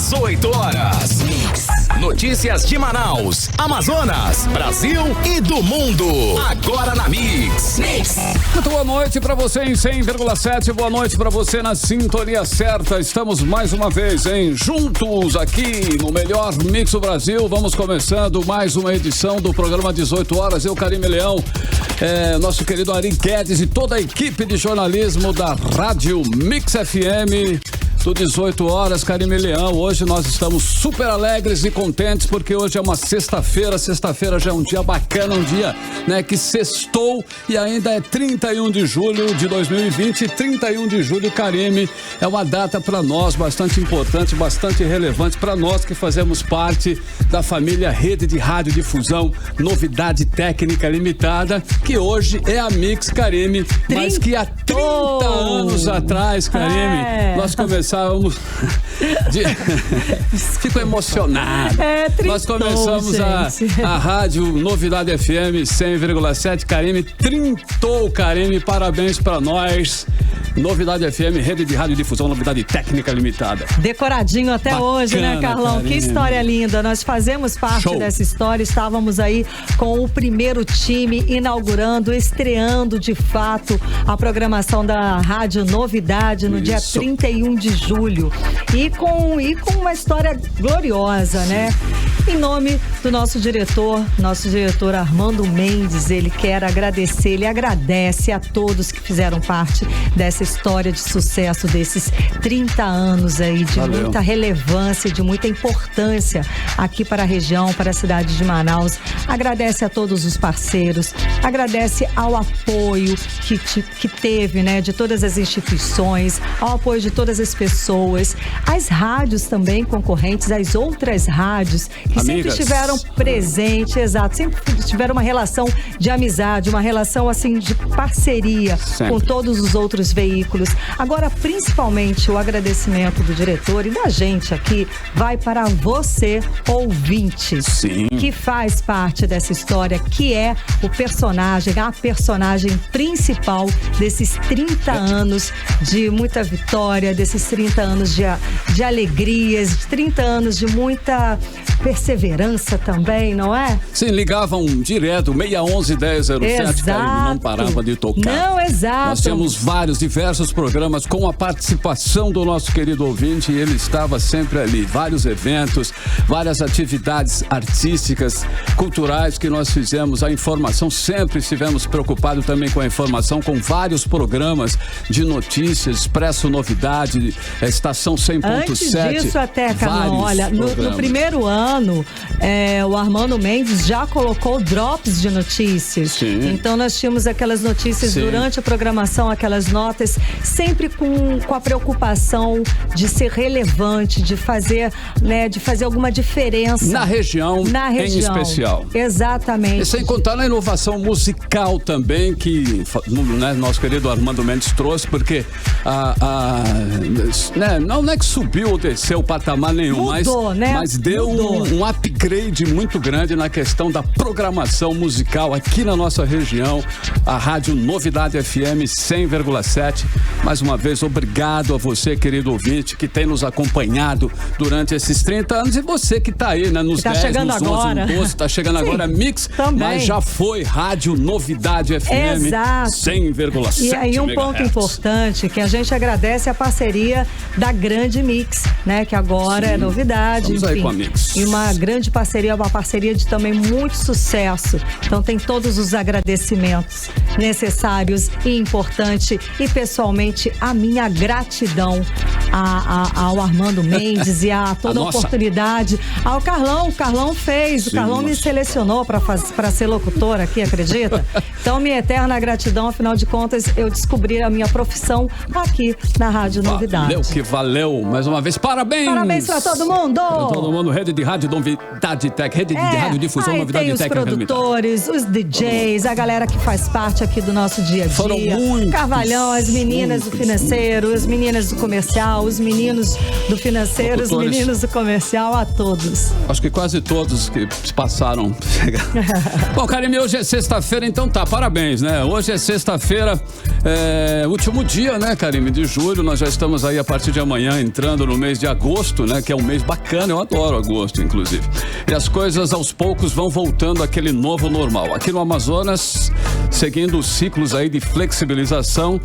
18 horas. Notícias de Manaus, Amazonas, Brasil e do mundo. Agora na Mix. Muito boa noite pra você em 100,7. Boa noite pra você na sintonia certa. Estamos mais uma vez, juntos aqui no melhor Mix do Brasil. Vamos começando mais uma edição do programa 18 horas. Eu, Karime Leão, nosso querido Ari Guedes e toda a equipe de jornalismo da Rádio Mix FM. Do 18 horas, Karime Leão. Hoje nós estamos super alegres e contentes porque hoje é uma sexta-feira. Sexta-feira já é um dia bacana, um dia, que sextou e ainda é 31 de julho de 2020. 31 de julho, Karime, é uma data para nós bastante importante, bastante relevante para nós que fazemos parte da família Rede de Radiodifusão Novidade Técnica Limitada, que hoje é a Mix, Karime, mas que há 30 anos atrás, Karime, nós começamos. Fico emocionado. Nós começamos a Rádio Novidade FM 100,7. Karime, trintou, Karime, parabéns pra nós. Novidade FM, Rede de Radiodifusão Novidade Técnica Limitada. Decoradinho até bacana, hoje, né, Carlão? Karime. Que história linda. Nós fazemos parte dessa história. Estávamos aí com o primeiro time inaugurando, estreando de fato a programação da Rádio Novidade no dia 31 de julho. E com uma história gloriosa, né? Em nome do nosso diretor Armando Mendes, ele quer agradecer, ele agradece a todos que fizeram parte dessa história de sucesso desses 30 anos aí, de muita relevância, de muita importância aqui para a região, para a cidade de Manaus. Agradece a todos os parceiros, agradece ao apoio que teve, né, de todas as instituições, ao apoio de todas as pessoas, as rádios também concorrentes, as outras rádios que amigas. Sempre estiveram presentes, exato, sempre tiveram uma relação de amizade, uma relação assim de parceria com todos os outros veículos. Agora, principalmente, o agradecimento do diretor e da gente aqui vai para você, ouvinte, que faz parte dessa história, que é a personagem principal desses 30 anos de muita vitória, desses 30 anos de alegrias, de 30 anos de muita perseverança também, não é? Sim, ligavam direto, 611-1007, Karime, não parava de tocar. Não, exato. Nós tínhamos diversos programas com a participação do nosso querido ouvinte e ele estava sempre ali. Vários eventos, várias atividades artísticas, culturais que nós fizemos. A informação, sempre estivemos preocupados também com a informação, com vários programas de notícias, Expresso Novidade, Estação 100.7. Antes disso até, Carlão, olha, no primeiro ano, o Armando Mendes já colocou drops de notícias. Sim. Então nós tínhamos aquelas notícias durante a programação, aquelas notas, sempre com a preocupação de ser relevante, de fazer alguma diferença. Na região em especial. Exatamente. E sem contar na inovação musical também, que nosso querido Armando Mendes trouxe, porque não é que subiu ou desceu o patamar nenhum, mas deu um upgrade muito grande na questão da programação musical aqui na nossa região, a Rádio Novidade FM 100,7. Mais uma vez, obrigado a você, querido ouvinte, que tem nos acompanhado durante esses 30 anos e você que está aí, né, nos 10, chegando nos 11, agora. nos 12, tá chegando agora Mix, também. Mas já foi Rádio Novidade FM 100,7. E aí um ponto importante, que a gente agradece a parceria da Grande Mix, né, que agora é novidade. Estamos aí com a Mix. E uma grande parceria, uma parceria de também muito sucesso. Então tem todos os agradecimentos necessários e importantes. E pessoalmente, a minha gratidão ao Armando Mendes e a toda a oportunidade. Ao Carlão. O Carlão fez. O Carlão me selecionou para ser locutora aqui, acredita? Então, minha eterna gratidão. Afinal de contas, eu descobri a minha profissão aqui na Rádio Novidade. Valeu que valeu. Mais uma vez, parabéns! Parabéns pra todo mundo! Pra todo mundo. Rede de Rádio Novidade Tech, Rede de Radiodifusão Novidade Técnica. Tem os produtores, os DJs, a galera que faz parte aqui do nosso dia a dia. Foram muitos. Carvalhão, as meninas do financeiro, as meninas do comercial, os meninos do financeiro, os meninos do comercial, a todos. Acho que quase todos que passaram. Bom, Karime, hoje é sexta-feira, então tá. parabéns, né? Hoje é sexta-feira, último dia, né, Karime, de julho. Nós já estamos aí a partir de amanhã entrando no mês de agosto, né? Que é um mês bacana, eu adoro agosto, inclusive. E as coisas aos poucos vão voltando àquele novo normal. Aqui no Amazonas, seguindo os ciclos aí de flexibilização,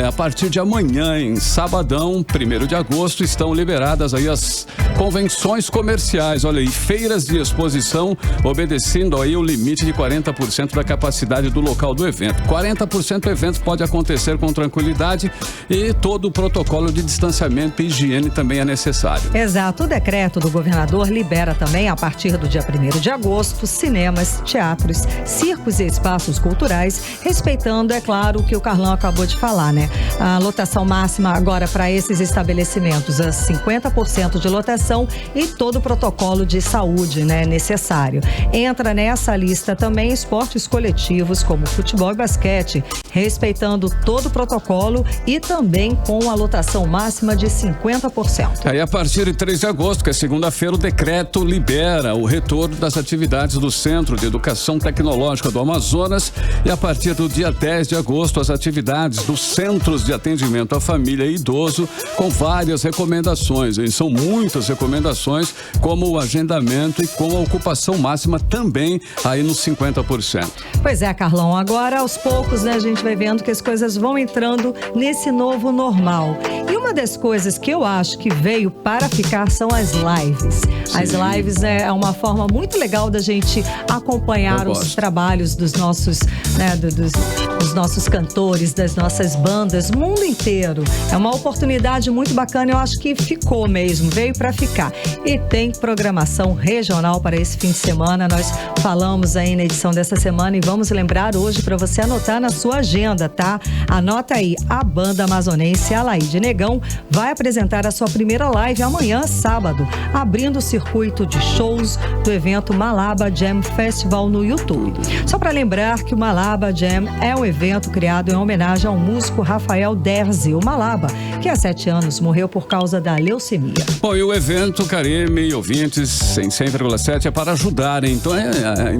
a partir de amanhã, em sabadão, 1º de agosto, estão liberadas aí as convenções comerciais, olha aí, feiras de exposição, obedecendo aí o limite de 40% da capacidade do local do evento. 40% do evento pode acontecer com tranquilidade e todo o protocolo de distanciamento e higiene também é necessário. Exato, o decreto do governador libera também, a partir do dia 1º de agosto, cinemas, teatros, circos e espaços culturais, respeitando, é claro, o que o Carlão acabou de falar, né? A lotação máxima agora para esses estabelecimentos é 50% de lotação e todo o protocolo de saúde, né, necessário. Entra nessa lista também esportes coletivos como futebol e basquete, respeitando todo o protocolo e também com a lotação máxima de 50%. Aí a partir de 3 de agosto, que é segunda-feira, o decreto libera o retorno das atividades do Centro de Educação Tecnológica do Amazonas e a partir do dia 10 de agosto, as atividades dos Centros de Atendimento à Família e Idoso, com várias recomendações, hein? São muitas recomendações, como o agendamento e com a ocupação máxima também aí nos 50%. Pois é, Carlão, agora aos poucos, né, a gente vai vendo que as coisas vão entrando nesse novo normal. E uma das coisas que eu acho que veio para ficar são as lives. Sim. As lives é uma forma muito legal da gente acompanhar os trabalhos dos nossos, né, dos nossos cantores, das nossas bandas, mundo inteiro. É uma oportunidade muito bacana, eu acho que ficou mesmo, veio para ficar. E tem programação regional para esse fim de semana, nós falamos aí na edição dessa semana e vamos lembrar hoje para você anotar na sua agenda, tá? Anota aí, a banda amazonense Alaide Negão vai apresentar a sua primeira live amanhã, sábado, abrindo o circuito de shows do evento Malaba Jam Festival no YouTube. Só para lembrar que o Malaba Jam é um evento criado em homenagem ao músico Rafael Derzi, o Malaba, que há 7 anos morreu por causa da leucemia. Bom, e o evento, Karime e ouvintes, em 100,7 é para ajudar, hein? Então,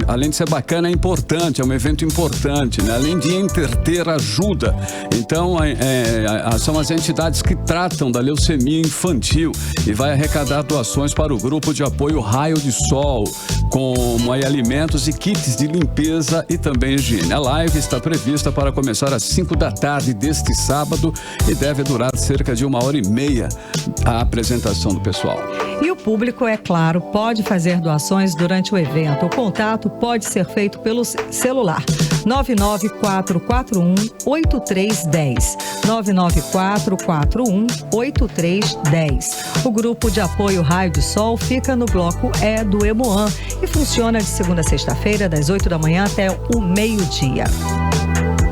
além de ser bacana, é importante, é um evento importante, né? Além de entreter, ajuda. Então, são as entidades que tratam da leucemia infantil e vai arrecadar doações para o grupo de apoio Raio de Sol, como aí alimentos e kits de limpeza e também higiene. A live está prevista para começar às 5 da tarde deste sábado e deve durar cerca de 1h30 a apresentação do pessoal. E o público, é claro, pode fazer doações durante o evento. O contato pode ser feito pelo celular 99441-8310. 99441-8310. O grupo de apoio Raio de Sol fica no bloco E do Emoan e funciona de segunda a sexta-feira, das 8 da manhã até o meio-dia.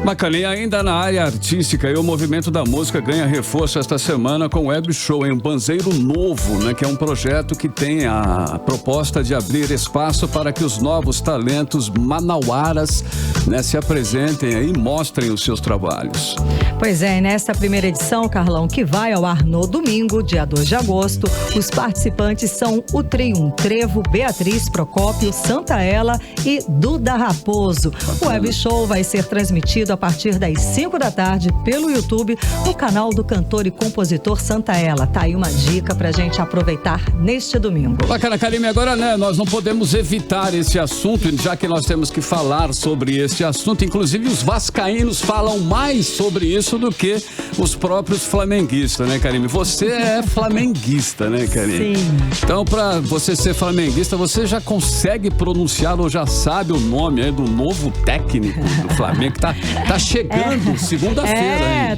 Bacana, e ainda na área artística, o movimento da música ganha reforço esta semana com o Web Show, um banzeiro novo, né? Que é um projeto que tem a proposta de abrir espaço para que os novos talentos manauaras, né, se apresentem aí e mostrem os seus trabalhos. Pois é, nesta primeira edição, Carlão, que vai ao ar no domingo, dia 2 de agosto, os participantes são o trio Trevo, Beatriz Procópio, Santaella e Duda Raposo. O Web Show vai ser transmitido a partir das 5 da tarde pelo YouTube no canal do cantor e compositor Santaella. Tá aí uma dica pra gente aproveitar neste domingo. Bacana, Karime, agora, né, nós não podemos evitar esse assunto, já que nós temos que falar sobre este assunto. Inclusive os vascaínos falam mais sobre isso do que os próprios flamenguistas, né, Karime? Você é flamenguista, né, Karime? Sim. Então, pra você ser flamenguista, você já consegue pronunciar ou já sabe o nome aí do novo técnico do Flamengo que tá chegando segunda-feira.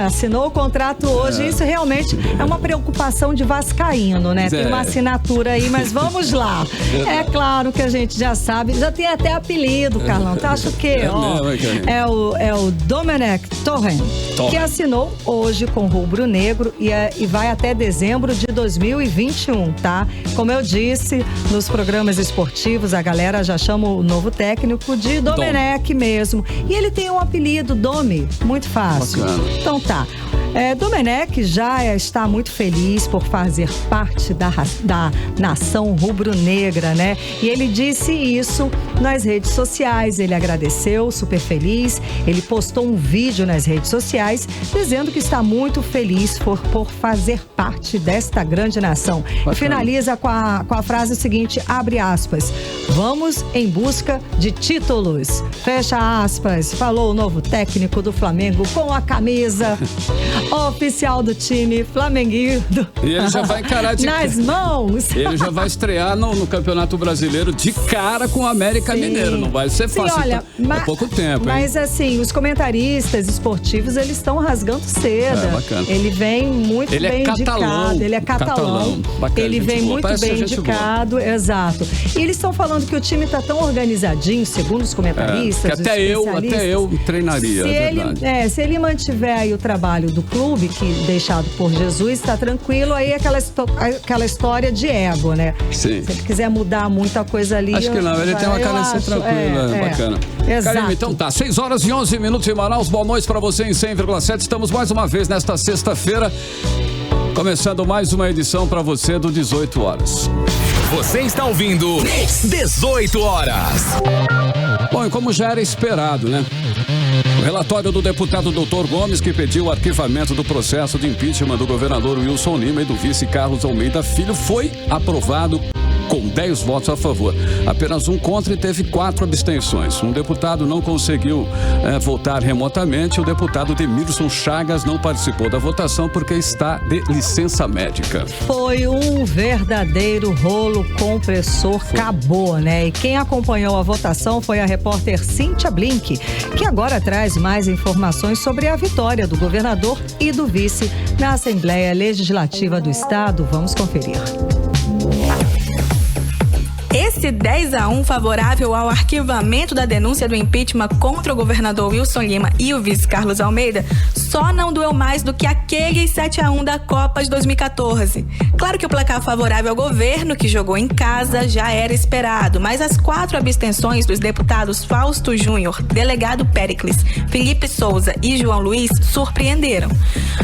Assinou o contrato hoje. Isso realmente é uma preocupação de vascaíno, né? Tem uma assinatura aí, mas vamos lá. É claro que a gente já sabe, já tem até apelido, Carlão. Tu acha o quê? É o Domenech Torrent, que assinou hoje com o Rubro Negro e vai até dezembro de 2021, tá? Como eu disse, nos programas esportivos, a galera já chama o novo técnico de Domenech mesmo. E ele tem um apelido, Domi, muito fácil. Bacana. Então tá. Domenech já está muito feliz por fazer parte da nação rubro-negra, né? E ele disse isso nas redes sociais. Ele agradeceu, super feliz. Ele postou um vídeo nas redes sociais dizendo que está muito feliz por fazer parte desta grande nação. E finaliza com a frase seguinte, abre aspas, vamos em busca de títulos, fecha aspas, falou o novo técnico do Flamengo com a camisa oficial do time flamenguido. E ele já vai encarar nas mãos. Ele já vai estrear no Campeonato Brasileiro de cara com o América Mineiro. Não vai ser fácil. Olha, é pouco tempo, mas assim, os comentaristas esportivos, eles estão rasgando seda. Bacana. Ele vem muito bem indicado. Ele é catalão. Bacana, ele vem muito bem indicado. Exato. E eles estão falando que o time está tão organizadinho, segundo os comentaristas, que até eu treinaria. Se ele mantiver aí o trabalho do clube, que deixado por Jesus, está tranquilo, aí aquela história de ego, né? Sim. Se ele quiser mudar muita coisa ali... Acho que não, ele tem uma cara de ser tranquila, bacana. Exato. Karime, então tá, 6h11 em Manaus, boa noite pra você em 100,7, estamos mais uma vez nesta sexta-feira, começando mais uma edição pra você do 18 horas. Você está ouvindo 18 horas. Bom, e como já era esperado, né? O relatório do deputado Dr. Gomes, que pediu o arquivamento do processo de impeachment do governador Wilson Lima e do vice Carlos Almeida Filho, foi aprovado com 10 votos a favor. Apenas um contra e teve 4 abstenções. Um deputado não conseguiu votar remotamente. O deputado Demirson Chagas não participou da votação porque está de licença médica. Foi um verdadeiro rolo compressor, acabou, né? E quem acompanhou a votação foi a repórter Cíntia Blink, que agora traz mais informações sobre a vitória do governador e do vice na Assembleia Legislativa do Estado. Vamos conferir. Esse 10-1 favorável ao arquivamento da denúncia do impeachment contra o governador Wilson Lima e o vice Carlos Almeida só não doeu mais do que aquele 7-1 da Copa de 2014. Claro que o placar favorável ao governo, que jogou em casa, já era esperado, mas as 4 abstenções dos deputados Fausto Júnior, delegado Péricles, Felipe Souza e João Luiz surpreenderam.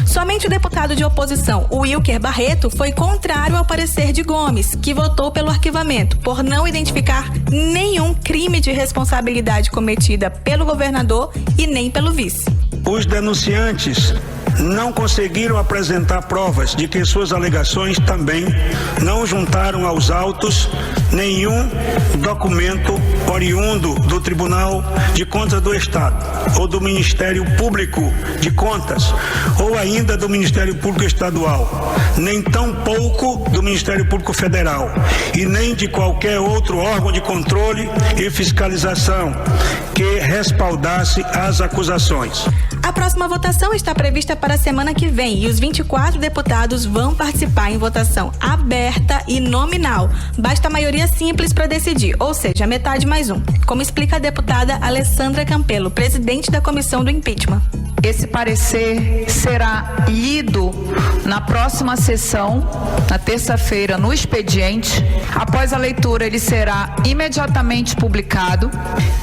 Somente o deputado de oposição, Wilker Barreto, foi contrário ao parecer de Gomes, que votou pelo arquivamento, por não identificar nenhum crime de responsabilidade cometida pelo governador e nem pelo vice. Os denunciantes não conseguiram apresentar provas de que suas alegações também não juntaram aos autos nenhum documento oriundo do Tribunal de Contas do Estado ou do Ministério Público de Contas ou ainda do Ministério Público Estadual, nem tampouco do Ministério Público Federal e nem de qualquer outro órgão de controle e fiscalização que respaldasse as acusações. A próxima votação está prevista para a semana que vem e os 24 deputados vão participar em votação aberta e nominal. Basta a maioria simples para decidir, ou seja, metade mais um. Como explica a deputada Alessandra Campelo, presidente da comissão do impeachment. Esse parecer será lido na próxima sessão, na terça-feira, no expediente. Após a leitura, ele será imediatamente publicado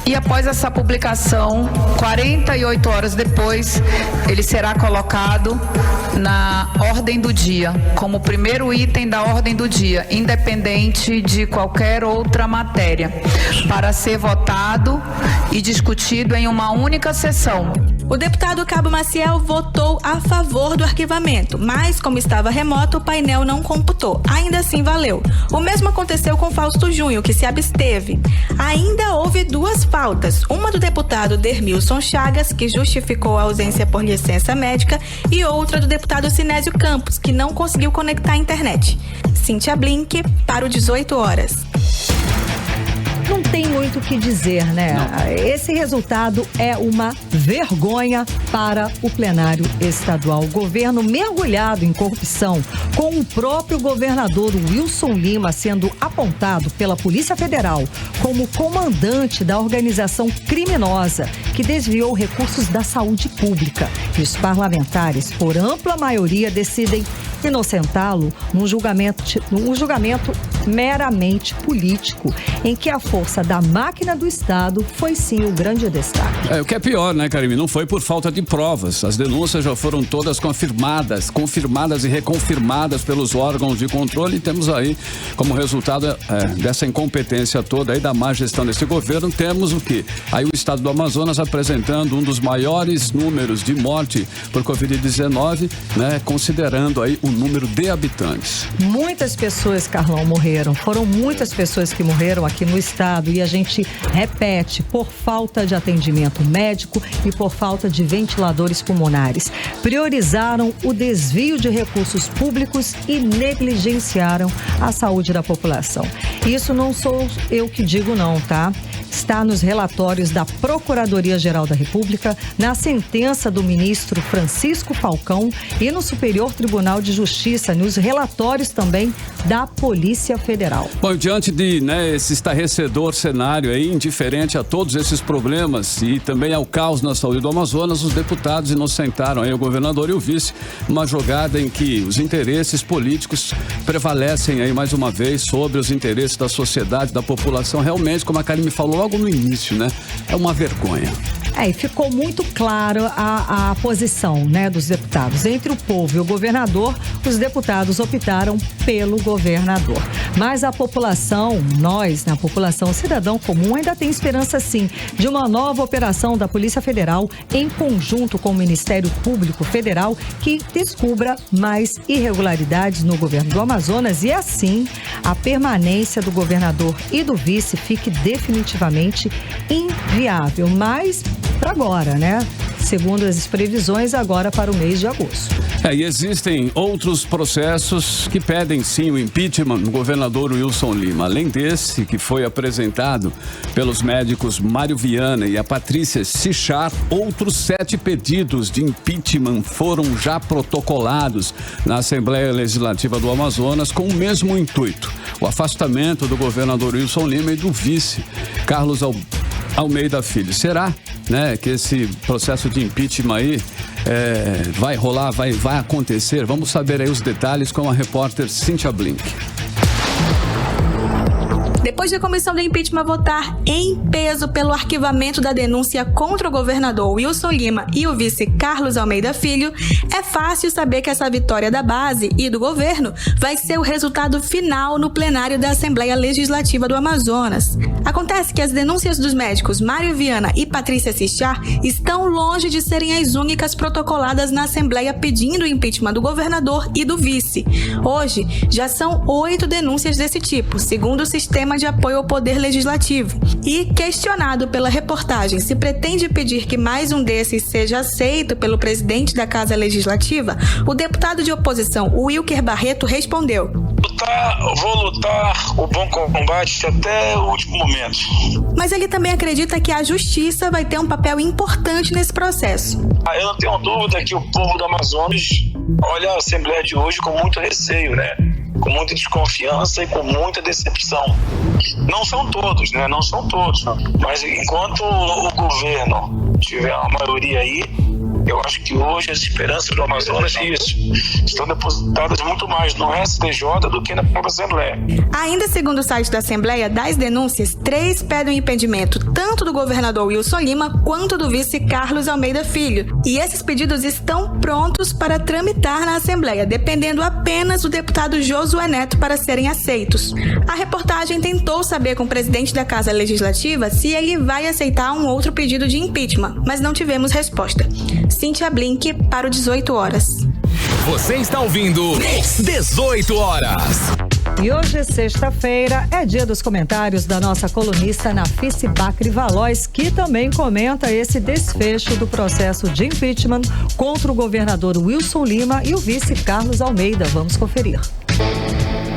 e após essa publicação, 48 horas depois, ele será colocado na ordem do dia, como primeiro item da ordem do dia, independente de qualquer outra matéria, para ser votado e discutido em uma única sessão. O deputado Cabo Maciel votou a favor do arquivamento, mas como estava remoto, o painel não computou. Ainda assim valeu. O mesmo aconteceu com Fausto Júnior, que se absteve. Ainda houve 2 faltas, uma do deputado Dermilson Chagas, que justificou a ausência por licença médica, e outra do deputado Sinésio Campos, que não conseguiu conectar a internet. Cíntia Blink, para o 18 horas. Não tem muito o que dizer, né? Não. Esse resultado é uma vergonha para o plenário estadual. O governo mergulhado em corrupção, com o próprio governador Wilson Lima sendo apontado pela Polícia Federal como comandante da organização criminosa que desviou recursos da saúde pública. E os parlamentares, por ampla maioria, decidem inocentá-lo num julgamento meramente político, em que a força da máquina do Estado foi sim o grande destaque. O que é pior, né, Karime? Não foi por falta de provas. As denúncias já foram todas confirmadas e reconfirmadas pelos órgãos de controle, e temos aí, como resultado dessa incompetência toda aí da má gestão desse governo, temos o quê? Aí o estado do Amazonas apresentando um dos maiores números de morte por Covid-19, né, considerando aí o número de habitantes. Muitas pessoas, Carlão, morreram. Foram muitas pessoas que morreram aqui no estado, e a gente repete, por falta de atendimento médico e por falta de ventiladores pulmonares. Priorizaram o desvio de recursos públicos e negligenciaram a saúde da população. Isso não sou eu que digo não, tá? Está nos relatórios da Procuradoria-Geral da República, na sentença do ministro Francisco Falcão e no Superior Tribunal de Justiça, nos relatórios também da Polícia Federal. Bom, diante de esse estarrecedor cenário aí, indiferente a todos esses problemas e também ao caos na saúde do Amazonas, os deputados inocentaram aí o governador e o vice, uma jogada em que os interesses políticos prevalecem aí mais uma vez sobre os interesses da sociedade, da população. Realmente, como a Karime falou logo no início, né? É uma vergonha. E ficou muito claro a posição, né, dos deputados. Entre o povo e o governador, os deputados optaram pelo governador. Mas a população, nós, na população, o cidadão comum, ainda tem esperança, sim, de uma nova operação da Polícia Federal em conjunto com o Ministério Público Federal que descubra mais irregularidades no governo do Amazonas e, assim, a permanência do governador e do vice fique definitivamente inviável. Mas para agora, né? Segundo as previsões, agora para o mês de agosto. E existem outros processos que pedem sim o impeachment do governador Wilson Lima. Além desse, que foi apresentado pelos médicos Mário Viana e a Patrícia Sichar, outros 7 pedidos de impeachment foram já protocolados na Assembleia Legislativa do Amazonas com o mesmo intuito: o afastamento do governador Wilson Lima e do vice Carlos Almeida Filho. Será, né, que esse processo de impeachment aí vai rolar, vai acontecer? Vamos saber aí os detalhes com a repórter Cíntia Blink. Depois da comissão do impeachment votar em peso pelo arquivamento da denúncia contra o governador Wilson Lima e o vice Carlos Almeida Filho, é fácil saber que essa vitória da base e do governo vai ser o resultado final no plenário da Assembleia Legislativa do Amazonas. Acontece que as denúncias dos médicos Mário Viana e Patrícia Sichar estão longe de serem as únicas protocoladas na Assembleia pedindo o impeachment do governador e do vice. Hoje, já são 8 denúncias desse tipo, segundo o sistema de apoio ao Poder Legislativo. E, questionado pela reportagem se pretende pedir que mais um desses seja aceito pelo presidente da Casa Legislativa, o deputado de oposição, Wilker Barreto, respondeu: Vou lutar o bom combate até o último momento. Mas ele também acredita que a justiça vai ter um papel importante nesse processo. Eu não tenho dúvida que o povo do Amazonas olha a Assembleia de hoje com muito receio, né? Com muita desconfiança e com muita decepção. Não são todos, né? Não são todos. Mas enquanto o governo tiver uma maioria aí, eu acho que hoje as esperanças do Amazonas estão depositadas muito mais no STJ do que na própria Assembleia. Ainda segundo o site da Assembleia, das denúncias, 3 pedem o impedimento tanto do governador Wilson Lima quanto do vice Carlos Almeida Filho. E esses pedidos estão prontos para tramitar na Assembleia, dependendo apenas do deputado Josué Neto para serem aceitos. A reportagem tentou saber com o presidente da Casa Legislativa se ele vai aceitar um outro pedido de impeachment, mas não tivemos resposta. Cíntia Blink para o 18 horas. Você está ouvindo 18 horas. E hoje, sexta-feira, é dia dos comentários da nossa colunista Nafice Bacri Valois, que também comenta esse desfecho do processo de impeachment contra o governador Wilson Lima e o vice Carlos Almeida. Vamos conferir.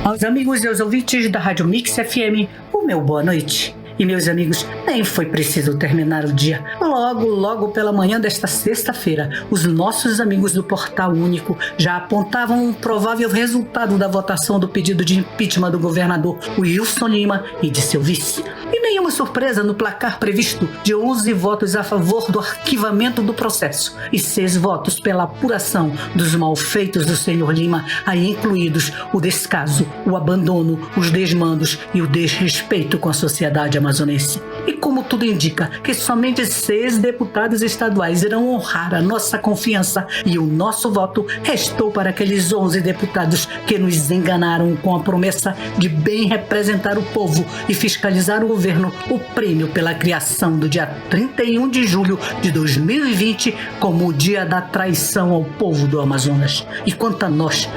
Aos amigos e aos ouvintes da Rádio Mix FM, o meu boa noite. E meus amigos, nem foi preciso terminar o dia. Logo pela manhã desta sexta-feira, os nossos amigos do Portal Único já apontavam um provável resultado da votação do pedido de impeachment do governador Wilson Lima e de seu vice. E nenhuma surpresa no placar previsto de 11 votos a favor do arquivamento do processo e 6 votos pela apuração dos malfeitos do senhor Lima, aí incluídos o descaso, o abandono, os desmandos e o desrespeito com a sociedade amazonense. E como tudo indica, que somente 6 deputados estaduais irão honrar a nossa confiança e o nosso voto restou para aqueles 11 deputados que nos enganaram com a promessa de bem representar o povo e fiscalizar o governo, o prêmio pela criação do dia 31 de julho de 2020 como o dia da traição ao povo do Amazonas. E quanto a nós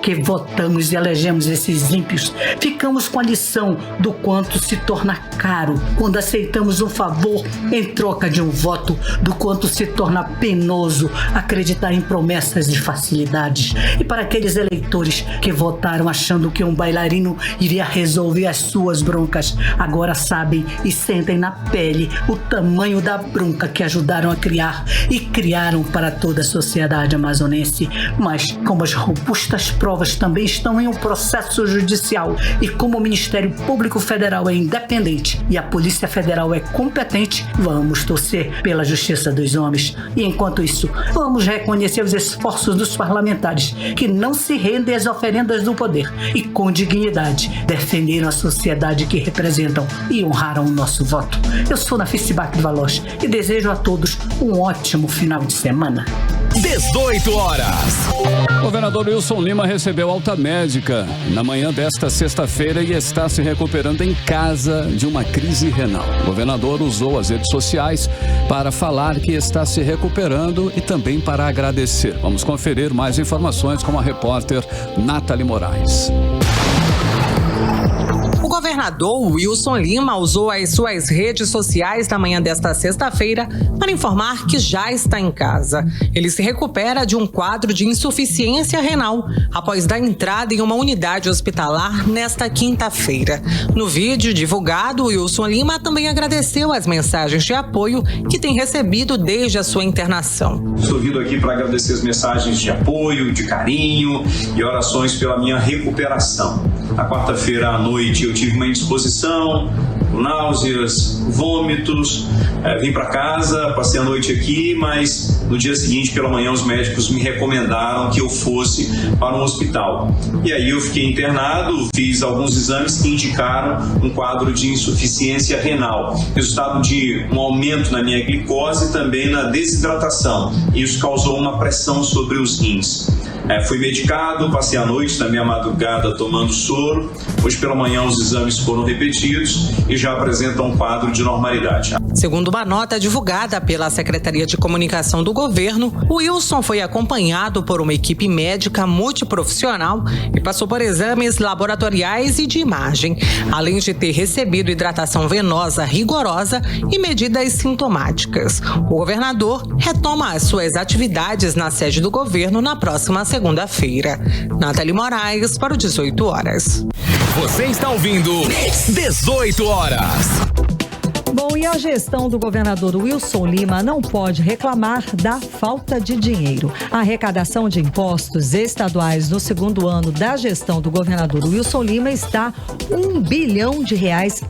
que votamos e elegemos esses ímpios, ficamos com a lição do quanto se torna caro quando aceitamos um favor em troca de um voto, do quanto se torna penoso acreditar em promessas de facilidades. E para aqueles eleitores que votaram achando que um bailarino iria resolver as suas broncas, agora sabem e sentem na pele o tamanho da bronca que ajudaram a criar e criaram para toda a sociedade amazonense. Mas como as robustas provas também estão em um processo judicial e como o Ministério Público Federal é independente e a Polícia Federal é competente, vamos torcer pela justiça dos homens. E enquanto isso, vamos reconhecer os esforços dos parlamentares que não se rendem às oferendas do poder e com dignidade defenderam a sociedade que representam e honraram o nosso voto. Eu sou Nafis Bac Valois e desejo a todos um ótimo final de semana. 18 horas. O governador Wilson Lima recebeu alta médica na manhã desta sexta-feira e está se recuperando em casa de uma crise renal. O governador usou as redes sociais para falar que está se recuperando e também para agradecer. Vamos conferir mais informações com a repórter Nathalie Moraes. O governador Wilson Lima usou as suas redes sociais na manhã desta sexta-feira para informar que já está em casa. Ele se recupera de um quadro de insuficiência renal após dar entrada em uma unidade hospitalar nesta quinta-feira. No vídeo divulgado, Wilson Lima também agradeceu as mensagens de apoio que tem recebido desde a sua internação. Estou vindo aqui para agradecer as mensagens de apoio, de carinho e orações pela minha recuperação. Na quarta-feira à noite eu tive uma indisposição, náuseas, vômitos, vim para casa, passei a noite aqui, mas no dia seguinte pela manhã os médicos me recomendaram que eu fosse para um hospital. E aí eu fiquei internado, fiz alguns exames que indicaram um quadro de insuficiência renal, resultado de um aumento na minha glicose e também na desidratação. Isso causou uma pressão sobre os rins. Fui medicado, passei a noite, na minha madrugada, tomando soro. Hoje pela manhã os exames foram repetidos e já apresentam um quadro de normalidade. Segundo uma nota divulgada pela Secretaria de Comunicação do Governo, o Wilson foi acompanhado por uma equipe médica multiprofissional e passou por exames laboratoriais e de imagem, além de ter recebido hidratação venosa rigorosa e medidas sintomáticas. O governador retoma as suas atividades na sede do governo na próxima segunda-feira. Nathalie Moraes para o 18 horas. Você está ouvindo 18 horas. Bom, e a gestão do governador Wilson Lima não pode reclamar da falta de dinheiro. A arrecadação de impostos estaduais no segundo ano da gestão do governador Wilson Lima está R$1 bilhão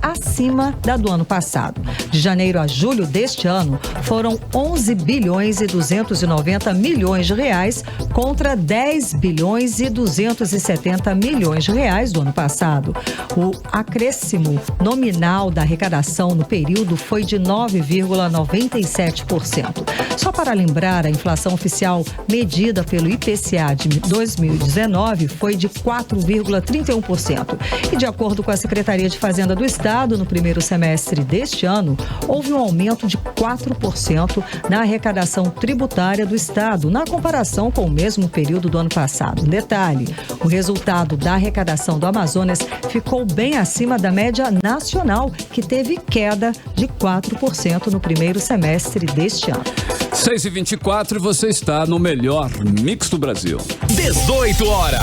acima da do ano passado. De janeiro a julho deste ano, foram 11 bilhões e 290 milhões de reais contra 10 bilhões e 270 milhões de reais do ano passado. O acréscimo nominal da arrecadação no período foi de 9,97%. Só para lembrar, a inflação oficial medida pelo IPCA de 2019 foi de 4,31%. E de acordo com a Secretaria de Fazenda do Estado, no primeiro semestre deste ano, houve um aumento de 4% na arrecadação tributária do Estado, na comparação com o mesmo período do ano passado. Detalhe, o resultado da arrecadação do Amazonas ficou bem acima da média nacional, que teve queda de 4% no primeiro semestre deste ano. 6h24, você está no melhor mix do Brasil. 18 horas.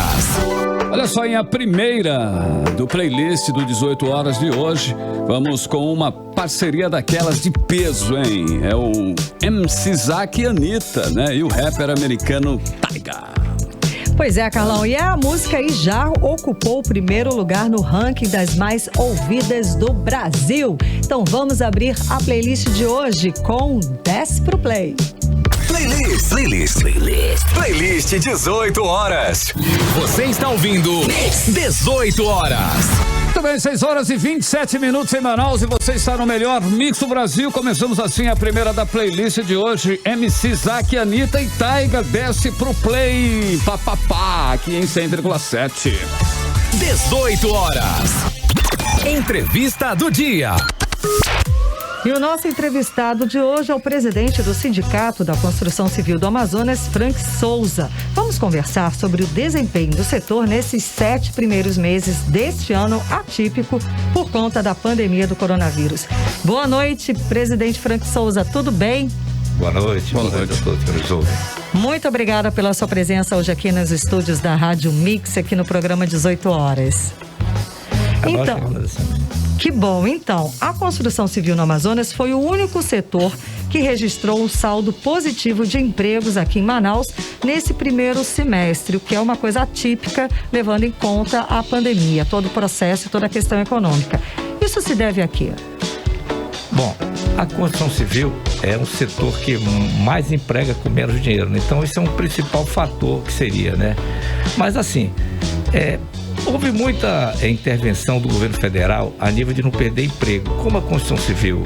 Olha só, em a primeira do playlist do 18 horas de hoje, vamos com uma parceria daquelas de peso, hein? É o MC Zack e Anitta, né? E o rapper americano Tyga. Pois é, Carlão, e a música aí já ocupou o primeiro lugar no ranking das mais ouvidas do Brasil. Então vamos abrir a playlist de hoje com Desce pro Play. Playlist 18 horas. Você está ouvindo 18 horas. Muito bem, 6 horas e 27 minutos em Manaus e você está no melhor Mix do Brasil. Começamos assim a primeira da playlist de hoje. MC Zack, Anitta e Taiga, Desce pro Play. Papapá, aqui em 100,7. 18 horas. Entrevista do dia. E o nosso entrevistado de hoje é o presidente do Sindicato da Construção Civil do Amazonas, Frank Souza. Vamos conversar sobre o desempenho do setor nesses 7 primeiros meses deste ano atípico por conta da pandemia do coronavírus. Boa noite, presidente Frank Souza, tudo bem? Boa noite a todos que nos ouvem. Muito obrigada pela sua presença hoje aqui nos estúdios da Rádio Mix, aqui no programa 18 horas. Então, que bom. Então, a construção civil no Amazonas foi o único setor que registrou um saldo positivo de empregos aqui em Manaus nesse primeiro semestre, o que é uma coisa atípica, levando em conta a pandemia, todo o processo e toda a questão econômica. Isso se deve a quê? Bom, a construção civil é um setor que mais emprega com menos dinheiro, né? Então esse é um principal fator que seria, né? Mas assim, houve muita intervenção do governo federal a nível de não perder emprego. Como a construção civil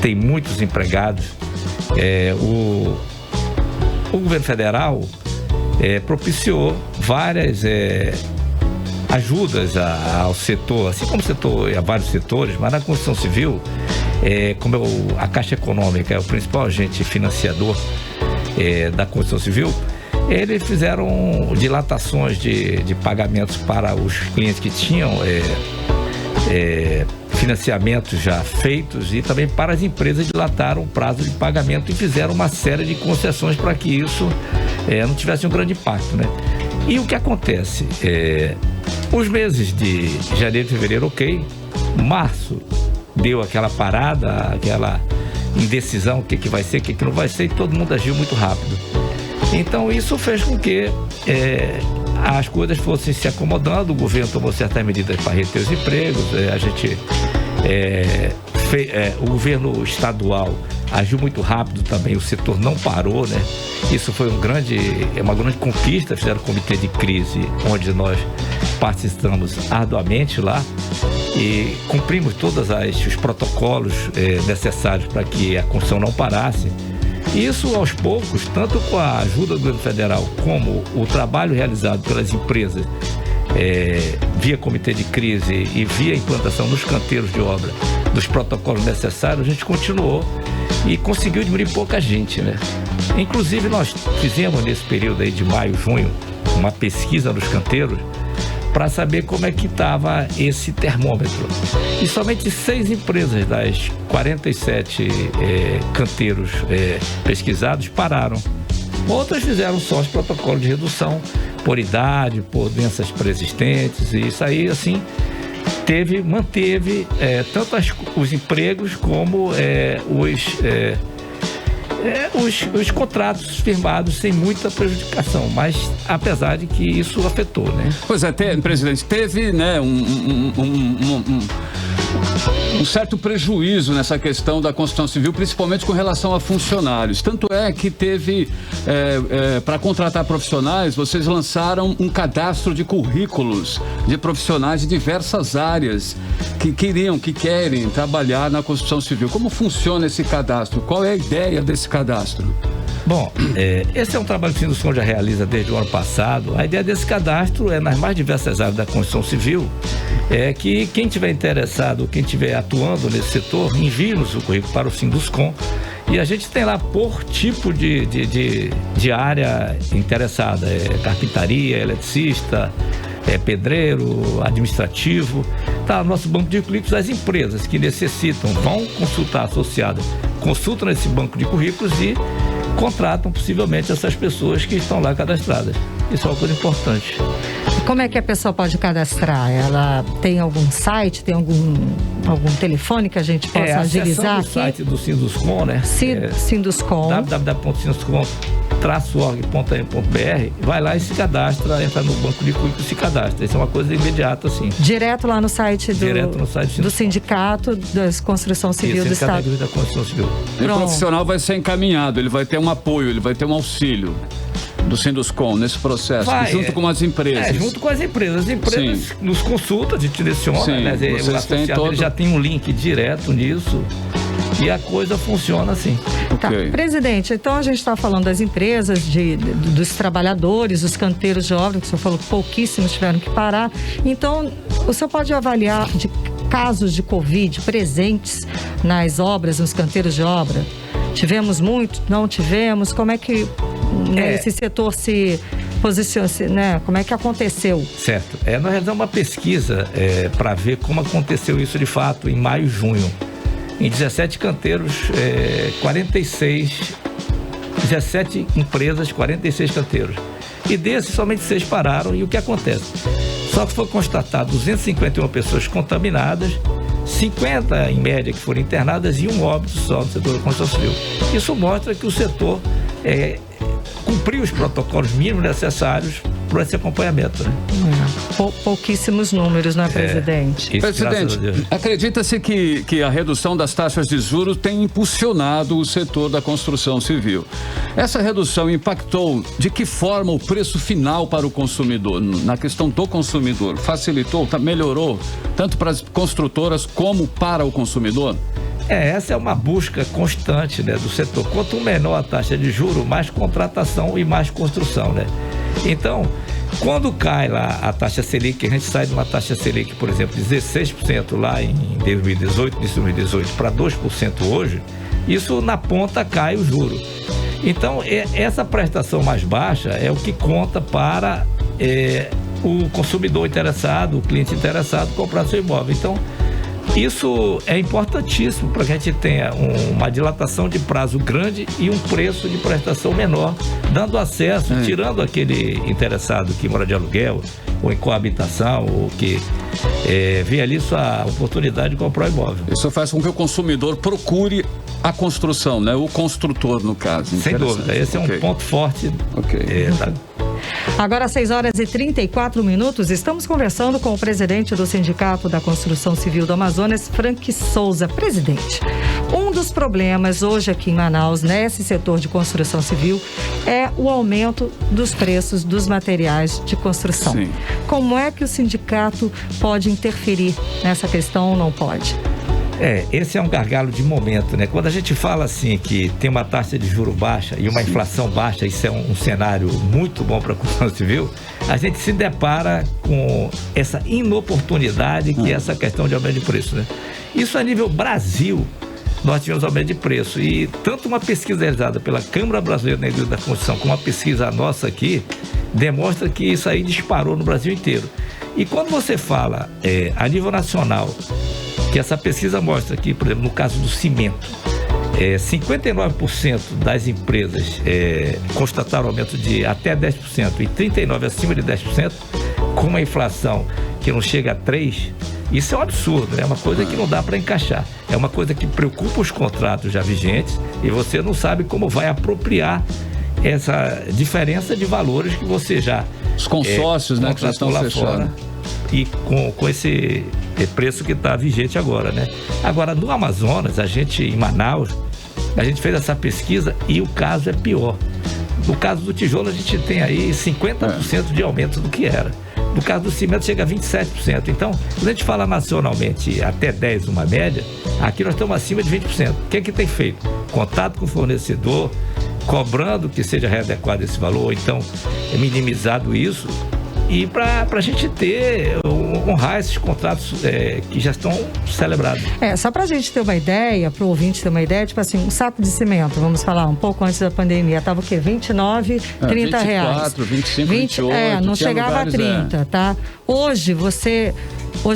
tem muitos empregados, o governo federal propiciou várias ajudas ao setor, assim como o setor, a vários setores, mas na construção civil, como a Caixa Econômica é o principal agente financiador da construção civil, eles fizeram dilatações de pagamentos para os clientes que tinham financiamentos já feitos e também para as empresas dilataram o prazo de pagamento e fizeram uma série de concessões para que isso não tivesse um grande impacto, né? E o que acontece? Os meses de janeiro e fevereiro, ok. Março deu aquela parada, aquela indecisão, o que vai ser, o que não vai ser, e todo mundo agiu muito rápido. Então isso fez com que as coisas fossem se acomodando, o governo tomou certas medidas para reter os empregos, o governo estadual agiu muito rápido também, o setor não parou, né? Isso foi uma grande conquista, fizeram um comitê de crise, onde nós participamos arduamente lá e cumprimos todos os protocolos necessários para que a construção não parasse. Isso aos poucos, tanto com a ajuda do governo federal como o trabalho realizado pelas empresas via comitê de crise e via implantação nos canteiros de obra dos protocolos necessários, a gente continuou e conseguiu diminuir pouca gente, né? Inclusive nós fizemos nesse período aí de maio, junho, uma pesquisa nos canteiros para saber como é que estava esse termômetro. E somente 6 empresas das 47 canteiros pesquisados pararam. Outras fizeram só os protocolos de redução por idade, por doenças preexistentes, e isso aí, assim, manteve tanto os empregos como os contratos firmados sem muita prejudicação, mas apesar de que isso afetou, né? Pois é, presidente, teve, né, um certo prejuízo nessa questão da construção civil, principalmente com relação a funcionários. Tanto é que teve, para contratar profissionais, vocês lançaram um cadastro de currículos de profissionais de diversas áreas que querem trabalhar na construção civil. Como funciona esse cadastro? Qual é a ideia desse cadastro? Bom, esse é um trabalho que o Sinduscom já realiza desde o ano passado. A ideia desse cadastro nas mais diversas áreas da construção civil é que quem estiver interessado, quem estiver atuando nesse setor, envie-nos o currículo para o Sinduscom e a gente tem lá por tipo de área interessada, carpintaria, eletricista, pedreiro, administrativo. Tá, nosso banco de currículos, as empresas que necessitam vão consultar associadas, consultam esse banco de currículos e contratam possivelmente essas pessoas que estão lá cadastradas. Isso é uma coisa importante. Como é que a pessoa pode cadastrar? Ela tem algum site, tem algum telefone que a gente possa agilizar aqui? O site do Sinduscom, né? Sinduscom. www.sinduscom.com.br sindicato-org.am.br, vai lá e se cadastra, entra no banco de currículo e se cadastra. Isso é uma coisa imediata, assim. Direto lá no site do Sindicato da Construção Civil do Estado. Da Construção Civil. E o profissional vai ser encaminhado, ele vai ter um apoio, ele vai ter um auxílio do Sinduscom nesse processo, junto com as empresas. Junto com as empresas. As empresas nos consultam, a gente direciona, né? O associado ele já tem um link direto nisso e a coisa funciona assim. Tá, presidente, então a gente está falando das empresas, dos trabalhadores, dos canteiros de obra, que o senhor falou que pouquíssimos tiveram que parar. Então, o senhor pode avaliar de casos de Covid presentes nas obras, nos canteiros de obra? Tivemos muito? Não tivemos? Como é que esse setor se posiciona, né? Como é que aconteceu? Certo. Nós realizamos uma pesquisa para ver como aconteceu isso de fato em maio e junho. Em 17 canteiros, 17 empresas, 46 canteiros. E desses, somente 6 pararam. E o que acontece? Só que foi constatado 251 pessoas contaminadas, 50 em média que foram internadas e um óbito só no setor da construção civil. Isso mostra que o setor cumpriu os protocolos mínimos necessários para esse acompanhamento, né? Pouquíssimos números, não é, presidente? Presidente, acredita-se que a redução das taxas de juros tem impulsionado o setor da construção civil. Essa redução impactou de que forma o preço final para o consumidor? Na questão do consumidor, facilitou, melhorou, tanto para as construtoras como para o consumidor? Essa é uma busca constante, né, do setor. Quanto menor a taxa de juros, mais contratação e mais construção, né? Então, quando cai lá a taxa Selic, a gente sai de uma taxa Selic, por exemplo, de 16% lá em 2018, início de 2018, para 2% hoje, isso na ponta cai o juro. Então, essa prestação mais baixa é o que conta para o consumidor interessado, o cliente interessado comprar seu imóvel. Então, isso é importantíssimo para que a gente tenha uma dilatação de prazo grande e um preço de prestação menor, dando acesso, tirando aquele interessado que mora de aluguel ou em coabitação ou que vê ali sua oportunidade de comprar o imóvel. Isso faz com que o consumidor procure a construção, né? O construtor, no caso. Sem dúvida, esse é um ponto forte. Agora, 6h34, estamos conversando com o presidente do Sindicato da Construção Civil do Amazonas, Frank Souza. Presidente, um dos problemas hoje aqui em Manaus, nesse setor de construção civil, é o aumento dos preços dos materiais de construção. Sim. Como é que o sindicato pode interferir nessa questão ou não pode? Esse é um gargalo de momento, né? Quando a gente fala assim que tem uma taxa de juros baixa e uma inflação baixa, isso é um cenário muito bom para a construção civil, a gente se depara com essa inoportunidade que é essa questão de aumento de preço, né? Isso a nível Brasil, nós tivemos aumento de preço e tanto uma pesquisa realizada pela Câmara Brasileira da Indústria da Construção como uma pesquisa nossa aqui, demonstra que isso aí disparou no Brasil inteiro. E quando você fala a nível nacional, que essa pesquisa mostra que, por exemplo, no caso do cimento, 59% das empresas constataram aumento de até 10% e 39% acima de 10%, com uma inflação que não chega a 3%, isso é um absurdo, é uma coisa que não dá para encaixar. É uma coisa que preocupa os contratos já vigentes e você não sabe como vai apropriar essa diferença de valores que você já... Os consórcios, né, que já estão fechando. E com esse preço que está vigente agora, né? Agora, no Amazonas, em Manaus, a gente fez essa pesquisa e o caso é pior. No caso do tijolo, a gente tem aí 50% de aumento do que era. No caso do cimento, chega a 27%. Então, quando a gente fala nacionalmente até 10% uma média, aqui nós estamos acima de 20%. O que é que tem feito? Contato com o fornecedor, cobrando que seja readequado esse valor, ou então minimizado isso, e para a gente honrar esses contratos que já estão celebrados. Só para a gente ter uma ideia, para o ouvinte ter uma ideia, tipo assim, um saco de cimento, vamos falar, um pouco antes da pandemia, estava o quê? 29, 30 reais. 24, 25, 28. Não chegava a 30, tá? Hoje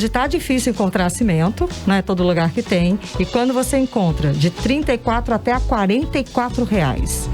está difícil encontrar cimento, não é todo lugar que tem, e quando você encontra de 34 até a 44 reais.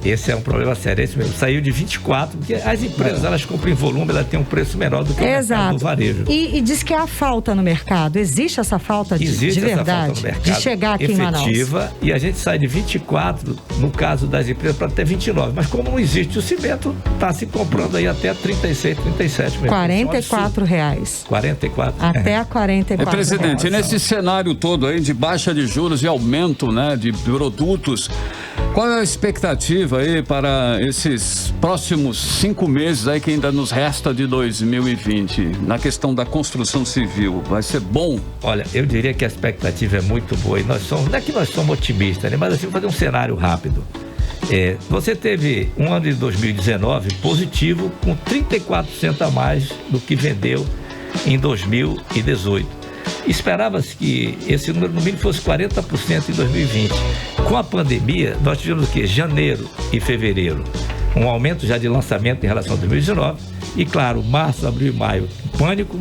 Esse é um problema sério, esse mesmo. Saiu de 24, porque as empresas, elas compram em volume, elas têm um preço menor do que o mercado do varejo. E diz que há falta no mercado. Existe essa falta de verdade? Essa falta no mercado, de chegar aqui efetiva, em Manaus. E a gente sai de 24, no caso das empresas, para até 29. Mas como não existe o cimento, está se comprando aí até 36, 37 mesmo. R$44. 44. Até a 44. Presidente, e nesse cenário todo aí de baixa de juros e aumento, né, de produtos, qual é a expectativa aí para esses próximos 5 meses aí que ainda nos resta de 2020, na questão da construção civil? Vai ser bom? Olha, eu diria que a expectativa é muito boa e nós somos, não é que nós somos otimistas, né? Mas assim, vou fazer um cenário rápido. Você teve um ano de 2019 positivo com 34% a mais do que vendeu em 2018. Esperava-se que esse número no mínimo fosse 40% em 2020. Com a pandemia, nós tivemos o quê? Janeiro e fevereiro, um aumento já de lançamento em relação a 2019 e, claro, março, abril e maio, pânico,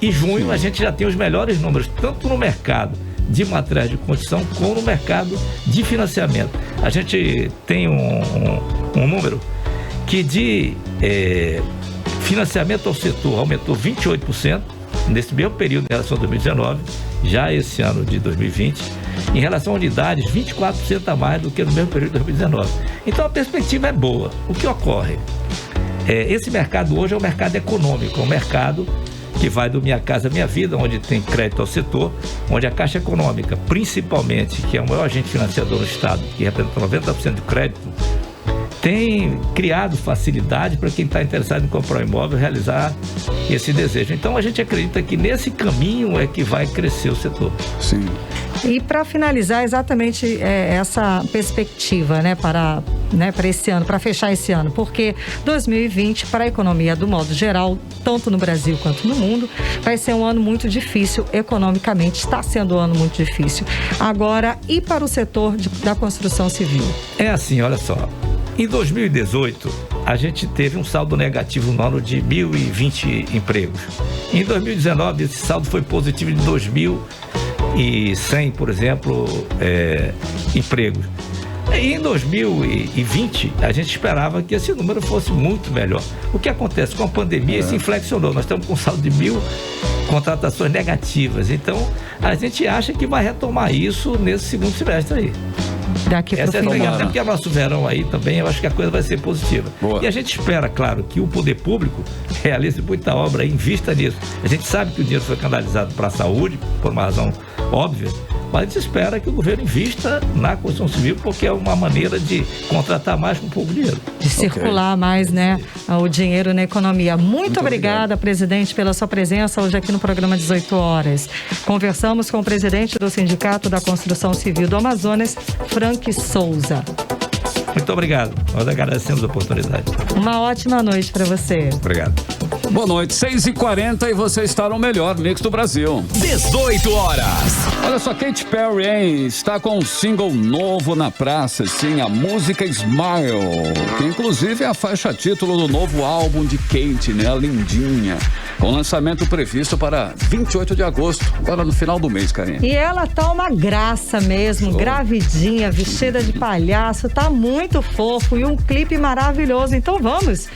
e junho a gente já tem os melhores números, tanto no mercado de materiais de construção como no mercado de financiamento. A gente tem um número que de financiamento ao setor aumentou 28%, nesse mesmo período em relação a 2019, já esse ano de 2020, em relação a unidades, 24% a mais do que no mesmo período de 2019. Então a perspectiva é boa. O que ocorre? Esse mercado hoje é um mercado econômico, é um mercado que vai do Minha Casa Minha Vida, onde tem crédito ao setor, onde a Caixa Econômica, principalmente, que é o maior agente financiador no Estado, que representa 90% do crédito, tem criado facilidade para quem está interessado em comprar um imóvel realizar esse desejo. Então a gente acredita que nesse caminho é que vai crescer o setor. Sim. E para finalizar exatamente essa perspectiva, né, para esse ano, para fechar esse ano, porque 2020 para a economia do modo geral, tanto no Brasil quanto no mundo, vai ser um ano muito difícil economicamente, está sendo um ano muito difícil. Agora, e para o setor da construção civil? É assim, olha só. Em 2018, a gente teve um saldo negativo no ano de 1.020 empregos. Em 2019, esse saldo foi positivo de 2.100, por exemplo, empregos. E em 2020, a gente esperava que esse número fosse muito melhor. O que acontece com a pandemia, isso inflexionou. Nós estamos com um saldo de 1.000 contratações negativas. Então, a gente acha que vai retomar isso nesse segundo semestre aí. Daqui pro fim do ano. Até porque é nosso verão aí também, eu acho que a coisa vai ser positiva. Boa. E a gente espera, claro, que o poder público realize muita obra e invista nisso. A gente sabe que o dinheiro foi canalizado para a saúde, por uma razão óbvia, mas a gente espera que o governo invista na construção civil, porque é uma maneira de contratar mais com pouco dinheiro. De circular mais, né, o dinheiro na economia. Muito obrigada, presidente, pela sua presença hoje aqui no programa 18 horas. Conversamos com o presidente do Sindicato da Construção Civil do Amazonas, Frank Souza. Muito obrigado. Nós agradecemos a oportunidade. Uma ótima noite para você. Obrigado. Boa noite, 6h40 e você está no melhor mix do Brasil. 18 horas. Olha só, Katy Perry, hein? Está com um single novo na praça, sim, a música Smile, que inclusive é a faixa título do novo álbum de Katy, né? A lindinha. Com lançamento previsto para 28 de agosto, agora no final do mês, Karine. E ela tá uma graça mesmo, gravidinha, vestida de palhaço, tá muito fofo e um clipe maravilhoso. Então vamos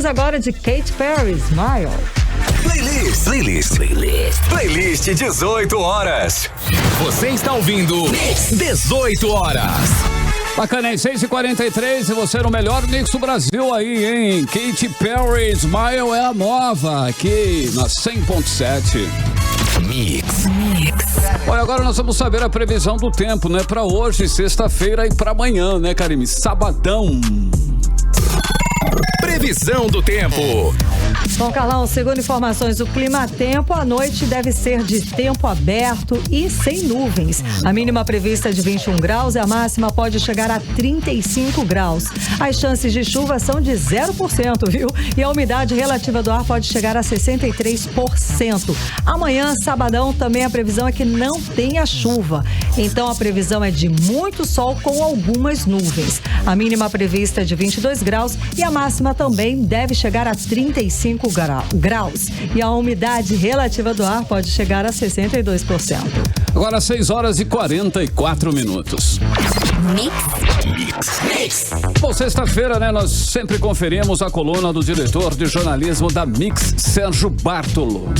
agora de Katy Perry, Smile. Playlist 18 horas. Você está ouvindo 18 horas. Bacana, hein? 6h43 e você no melhor mix do Brasil aí, hein? Katy Perry, Smile é a nova aqui na 100.7. Mix. Olha, agora nós vamos saber a previsão do tempo, né? Pra hoje, sexta-feira e pra amanhã, né, Karime? Sabadão. Previsão do tempo. Bom, Carlão, segundo informações do Climatempo, a noite deve ser de tempo aberto e sem nuvens. A mínima prevista é de 21 graus e a máxima pode chegar a 35 graus. As chances de chuva são de 0%, viu? E a umidade relativa do ar pode chegar a 63%. Amanhã, sabadão, também a previsão é que não tenha chuva. Então, a previsão é de muito sol com algumas nuvens. A mínima prevista é de 22 graus e a máxima também deve chegar a 35 graus. E a umidade relativa do ar pode chegar a 62%. Agora 6h44. Bom, sexta-feira, né? Nós sempre conferimos a coluna do diretor de jornalismo da Mix, Sérgio Bartolo.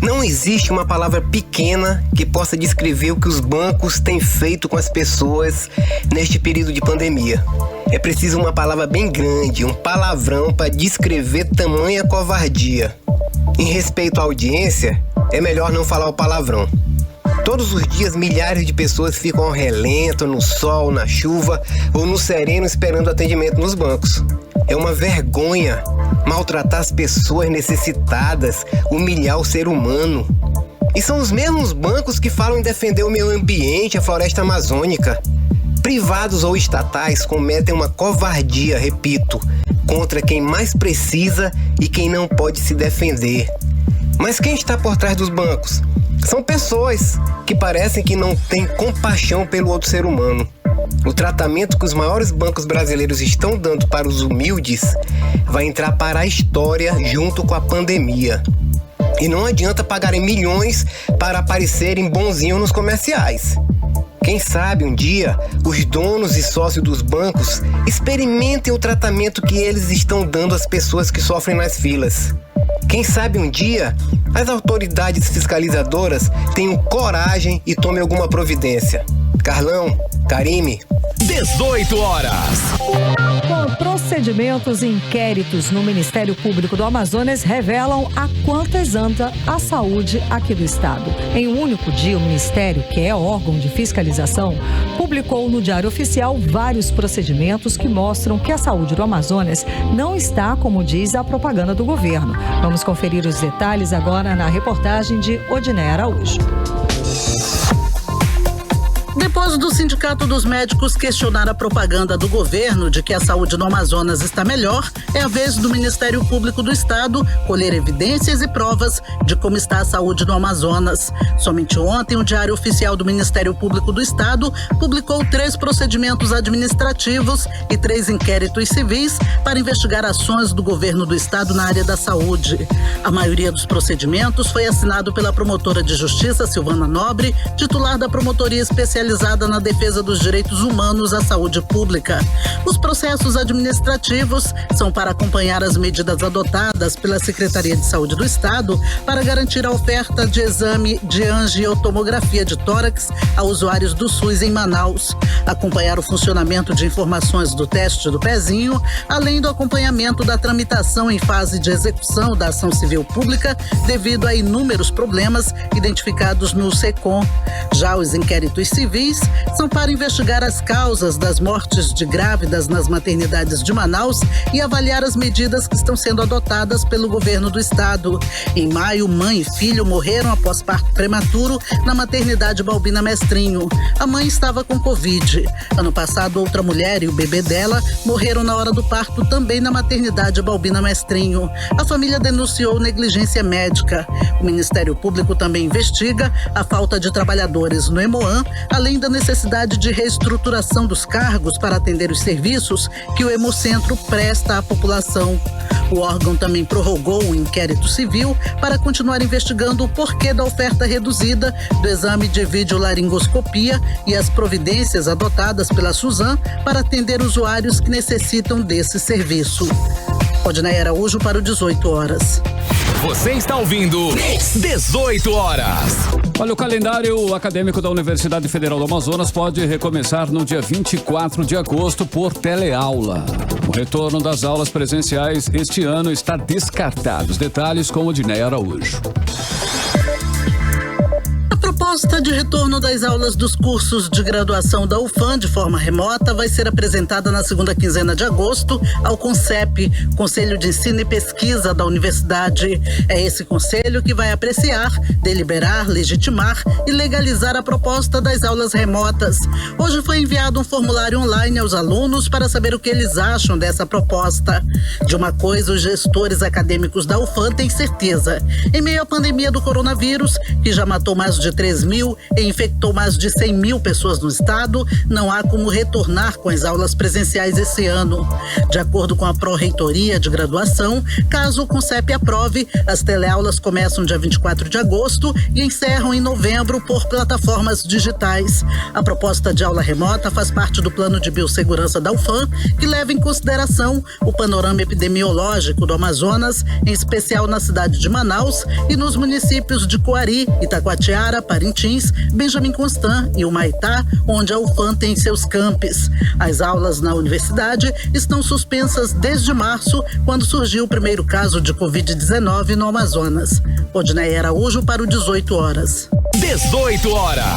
Não existe uma palavra pequena que possa descrever o que os bancos têm feito com as pessoas neste período de pandemia. É preciso uma palavra bem grande, um palavrão para descrever tamanha covardia. Em respeito à audiência, é melhor não falar o palavrão. Todos os dias, milhares de pessoas ficam ao relento, no sol, na chuva ou no sereno esperando atendimento nos bancos. É uma vergonha maltratar as pessoas necessitadas, humilhar o ser humano. E são os mesmos bancos que falam em defender o meio ambiente, a floresta amazônica. Privados ou estatais cometem uma covardia, repito, contra quem mais precisa e quem não pode se defender. Mas quem está por trás dos bancos? São pessoas que parecem que não têm compaixão pelo outro ser humano. O tratamento que os maiores bancos brasileiros estão dando para os humildes vai entrar para a história junto com a pandemia. E não adianta pagarem milhões para aparecerem bonzinhos nos comerciais. Quem sabe um dia os donos e sócios dos bancos experimentem o tratamento que eles estão dando às pessoas que sofrem nas filas. Quem sabe um dia as autoridades fiscalizadoras tenham coragem e tomem alguma providência. Carlão, Karime. 18 horas. Com procedimentos e inquéritos no Ministério Público do Amazonas revelam a quantas anda a saúde aqui do estado. Em um único dia, o Ministério, que é órgão de fiscalização, publicou no Diário Oficial vários procedimentos que mostram que a saúde do Amazonas não está como diz a propaganda do governo. Vamos conferir os detalhes agora na reportagem de Odiné Araújo. Depois do Sindicato dos Médicos questionar a propaganda do governo de que a saúde no Amazonas está melhor, é a vez do Ministério Público do Estado colher evidências e provas de como está a saúde no Amazonas. Somente ontem, o Diário Oficial do Ministério Público do Estado publicou 3 procedimentos administrativos e 3 inquéritos civis para investigar ações do governo do Estado na área da saúde. A maioria dos procedimentos foi assinado pela promotora de justiça Silvana Nobre, titular da Promotoria Especializada na defesa dos direitos humanos à saúde pública. Os processos administrativos são para acompanhar as medidas adotadas pela Secretaria de Saúde do Estado para garantir a oferta de exame de angiotomografia de tórax a usuários do SUS em Manaus, acompanhar o funcionamento de informações do teste do pezinho, além do acompanhamento da tramitação em fase de execução da ação civil pública devido a inúmeros problemas identificados no SECOM. Já os inquéritos civis são para investigar as causas das mortes de grávidas nas maternidades de Manaus e avaliar as medidas que estão sendo adotadas pelo governo do estado. Em maio, mãe e filho morreram após parto prematuro na maternidade Balbina Mestrinho. A mãe estava com Covid. Ano passado, outra mulher e o bebê dela morreram na hora do parto também na maternidade Balbina Mestrinho. A família denunciou negligência médica. O Ministério Público também investiga a falta de trabalhadores no Hemoan, além da necessidade de reestruturação dos cargos para atender os serviços que o Hemocentro presta à população. O órgão também prorrogou o inquérito civil para continuar investigando o porquê da oferta reduzida do exame de videolaringoscopia e as providências adotadas pela Suzam para atender usuários que necessitam desse serviço. Odiné Araújo para o 18 horas. Você está ouvindo 18 horas. Olha, o calendário acadêmico da Universidade Federal do Amazonas pode recomeçar no dia 24 de agosto por teleaula. O retorno das aulas presenciais este ano está descartado. Os detalhes com Odiné Araújo. A proposta de retorno das aulas dos cursos de graduação da UFAM de forma remota vai ser apresentada na segunda quinzena de agosto ao CONCEP, Conselho de Ensino e Pesquisa da Universidade. É esse conselho que vai apreciar, deliberar, legitimar e legalizar a proposta das aulas remotas. Hoje foi enviado um formulário online aos alunos para saber o que eles acham dessa proposta. De uma coisa, os gestores acadêmicos da UFAM têm certeza. Em meio à pandemia do coronavírus, que já matou mais de 300 mil e infectou mais de 100 mil pessoas no estado, não há como retornar com as aulas presenciais esse ano. De acordo com a Pró-Reitoria de Graduação, caso o CONCEP aprove, as teleaulas começam dia 24 de agosto e encerram em novembro por plataformas digitais. A proposta de aula remota faz parte do plano de biossegurança da UFAM, que leva em consideração o panorama epidemiológico do Amazonas, em especial na cidade de Manaus e nos municípios de Coari, Itacoatiara, Parintins, Benjamin Constant e Humaitá, onde a UFAM tem seus campos. As aulas na universidade estão suspensas desde março, quando surgiu o primeiro caso de Covid-19 no Amazonas. Odneia Araújo para o 18 horas. 18 horas.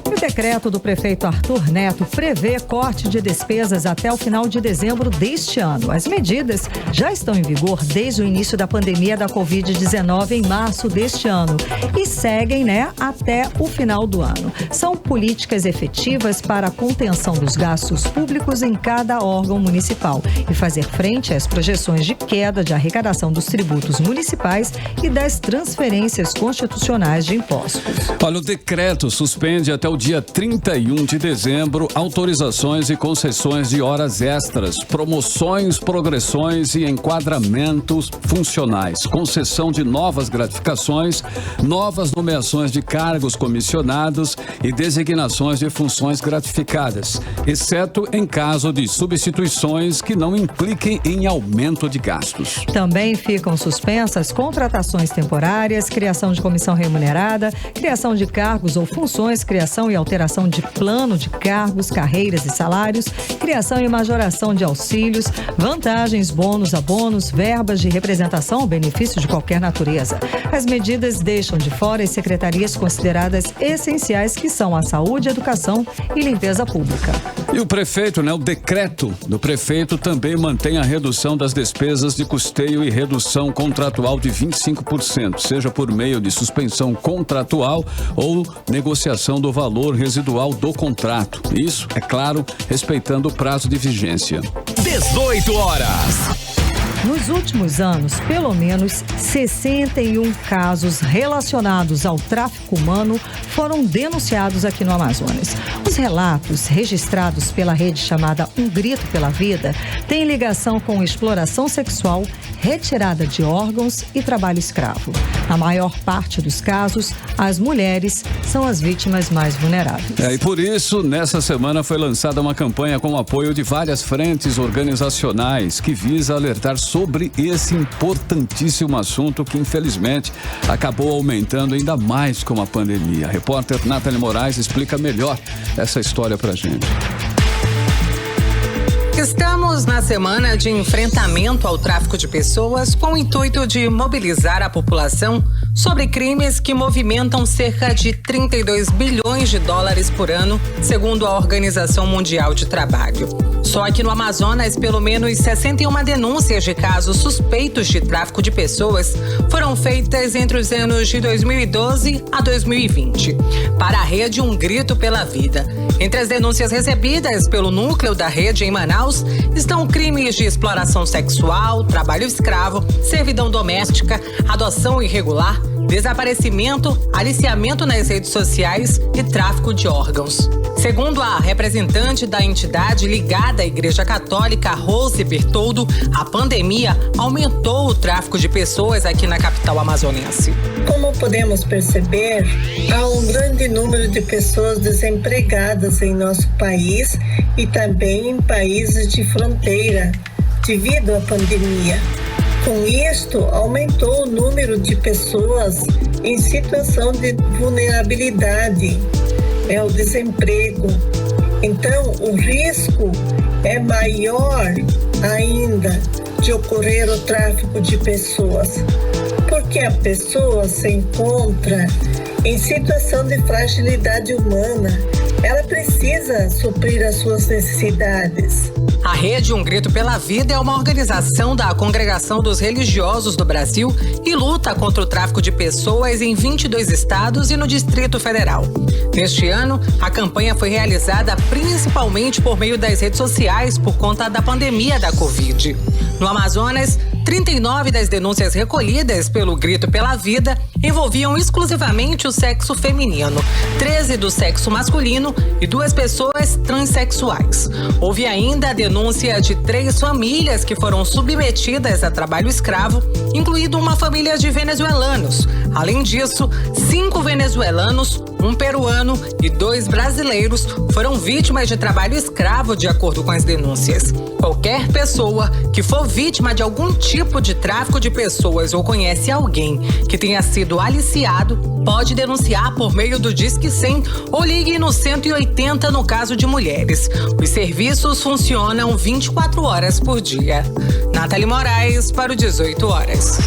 O decreto do prefeito Arthur Neto prevê corte de despesas até o final de dezembro deste ano. As medidas já estão em vigor desde o início da pandemia da Covid-19 em março deste ano e seguem, até o final do ano. São políticas efetivas para a contenção dos gastos públicos em cada órgão municipal e fazer frente às projeções de queda de arrecadação dos tributos municipais e das transferências constitucionais de impostos. Olha, o decreto suspende até o dia 31 de dezembro, autorizações e concessões de horas extras, promoções, progressões e enquadramentos funcionais, concessão de novas gratificações, novas nomeações de cargos comissionados e designações de funções gratificadas, exceto em caso de substituições que não impliquem em aumento de gastos. Também ficam suspensas contratações temporárias, criação de comissão remunerada, criação de cargos ou funções, criação e alteração de plano de cargos, carreiras e salários, criação e majoração de auxílios, vantagens, bônus, abonos, verbas de representação ou benefício de qualquer natureza. As medidas deixam de fora as secretarias consideradas essenciais, que são a saúde, educação e limpeza pública. E o prefeito, o decreto do prefeito também mantém a redução das despesas de custeio e redução contratual de 25%, seja por meio de suspensão contratual ou negociação do valor residual do contrato. Isso, é claro, respeitando o prazo de vigência. 18 horas. Nos últimos anos, pelo menos 61 casos relacionados ao tráfico humano foram denunciados aqui no Amazonas. Os relatos registrados pela rede chamada Um Grito pela Vida têm ligação com exploração sexual, retirada de órgãos e trabalho escravo. Na maior parte dos casos, as mulheres são as vítimas mais vulneráveis. E por isso, nessa semana foi lançada uma campanha com o apoio de várias frentes organizacionais que visa alertar sobre esse importantíssimo assunto que, infelizmente, acabou aumentando ainda mais com a pandemia. A repórter Nathalie Moraes explica melhor essa história pra gente. Estamos na semana de enfrentamento ao tráfico de pessoas com o intuito de mobilizar a população sobre crimes que movimentam cerca de 32 bilhões de dólares por ano, segundo a Organização Mundial de Trabalho. Só aqui no Amazonas, pelo menos 61 denúncias de casos suspeitos de tráfico de pessoas foram feitas entre os anos de 2012 a 2020. Para a rede Um Grito pela Vida. Entre as denúncias recebidas pelo núcleo da rede em Manaus estão crimes de exploração sexual, trabalho escravo, servidão doméstica, adoção irregular, desaparecimento, aliciamento nas redes sociais e tráfico de órgãos. Segundo a representante da entidade ligada à Igreja Católica, Rose Bertoldo, a pandemia aumentou o tráfico de pessoas aqui na capital amazonense. Como podemos perceber, há um grande número de pessoas desempregadas em nosso país e também em países de fronteira, devido à pandemia. Com isto, aumentou o número de pessoas em situação de vulnerabilidade, o desemprego. Então, o risco é maior ainda de ocorrer o tráfico de pessoas, porque a pessoa se encontra em situação de fragilidade humana. Ela precisa suprir as suas necessidades. A Rede Um Grito pela Vida é uma organização da Congregação dos Religiosos do Brasil e luta contra o tráfico de pessoas em 22 estados e no Distrito Federal. Neste ano, a campanha foi realizada principalmente por meio das redes sociais por conta da pandemia da Covid. No Amazonas, 39 das denúncias recolhidas pelo Grito pela Vida envolviam exclusivamente o sexo feminino, 13 do sexo masculino e 2 pessoas transexuais. Houve ainda a denúncia de 3 famílias que foram submetidas a trabalho escravo, incluindo uma família de venezuelanos. Além disso, 5 venezuelanos, 1 peruano e 2 brasileiros foram vítimas de trabalho escravo, de acordo com as denúncias. Qualquer pessoa que for vítima de algum tipo de tráfico de pessoas ou conhece alguém que tenha sido aliciado, pode denunciar por meio do Disque 100 ou ligue no 180 no caso de mulheres. Os serviços funcionam 24 horas por dia. Nathalie Moraes para o 18 horas.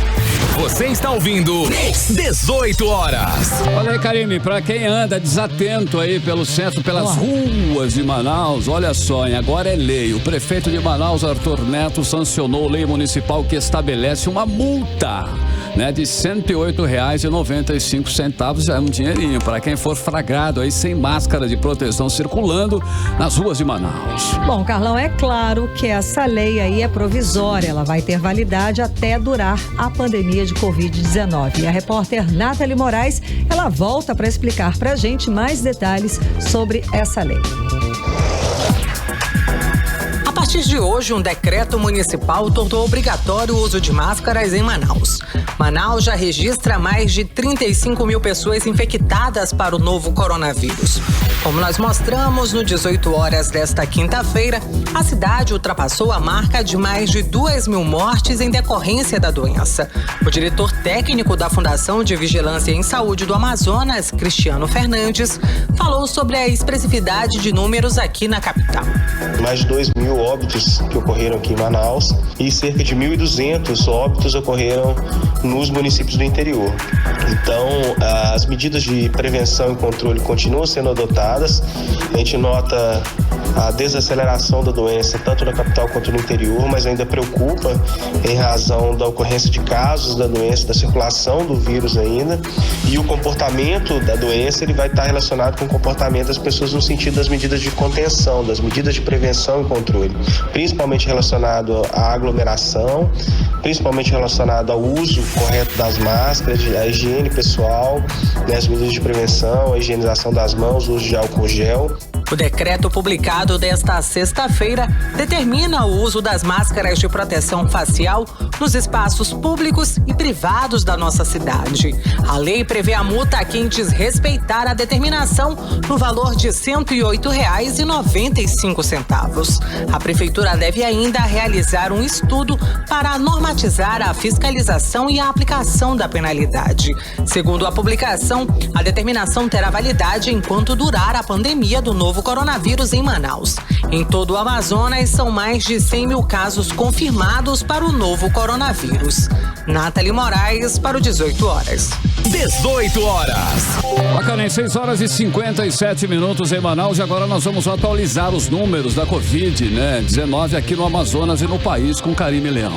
Você está ouvindo 18 horas. Olha aí, Karime, pra quem anda desatento aí pelo centro, pelas ruas de Manaus, olha só, hein, agora é lei. O prefeito de Manaus, Arthur Neto, sancionou lei municipal que estabelece uma multa, né, de R$ 108,95. Já é um dinheirinho para quem for flagrado aí sem máscara de proteção circulando nas ruas de Manaus. Bom, Carlão, é claro que essa lei aí é provisória. Ela vai ter validade até durar a pandemia de Covid-19. E a repórter Nathalie Moraes, ela volta para explicar pra gente mais detalhes sobre essa lei. A partir de hoje, um decreto municipal tornou obrigatório o uso de máscaras em Manaus. Manaus já registra mais de 35 mil pessoas infectadas para o novo coronavírus. Como nós mostramos no 18 horas desta quinta-feira, a cidade ultrapassou a marca de mais de 2.000 mortes em decorrência da doença. O diretor técnico da Fundação de Vigilância em Saúde do Amazonas, Cristiano Fernandes, falou sobre a expressividade de números aqui na capital. Mais de 2.000 óbitos que ocorreram aqui em Manaus e cerca de 1.200 óbitos ocorreram nos municípios do interior. Então, as medidas de prevenção e controle continuam sendo adotadas. A gente nota a desaceleração da doença tanto na capital quanto no interior, mas ainda preocupa em razão da ocorrência de casos da doença, da circulação do vírus ainda, e o comportamento da doença ele vai estar relacionado com o comportamento das pessoas no sentido das medidas de contenção, das medidas de prevenção e controle, principalmente relacionado à aglomeração, principalmente relacionado ao uso correto das máscaras, à higiene pessoal, né, as medidas de prevenção, a higienização das mãos, o uso de álcool gel. O decreto publicado desta sexta-feira determina o uso das máscaras de proteção facial nos espaços públicos e privados da nossa cidade. A lei prevê a multa a quem desrespeitar a determinação no valor de R$ 108,95. A prefeitura deve ainda realizar um estudo para normatizar a fiscalização e a aplicação da penalidade. Segundo a publicação, a determinação terá validade enquanto durar a pandemia do novo coronavírus em Manaus. Em todo o Amazonas, são mais de 100 mil casos confirmados para o novo coronavírus. Nathalie Moraes para o 18 horas. 18 horas. Bacana, em 6 horas e 57 minutos em Manaus, e agora nós vamos atualizar os números da Covid, né? 19 aqui no Amazonas e no país com Karime Leão.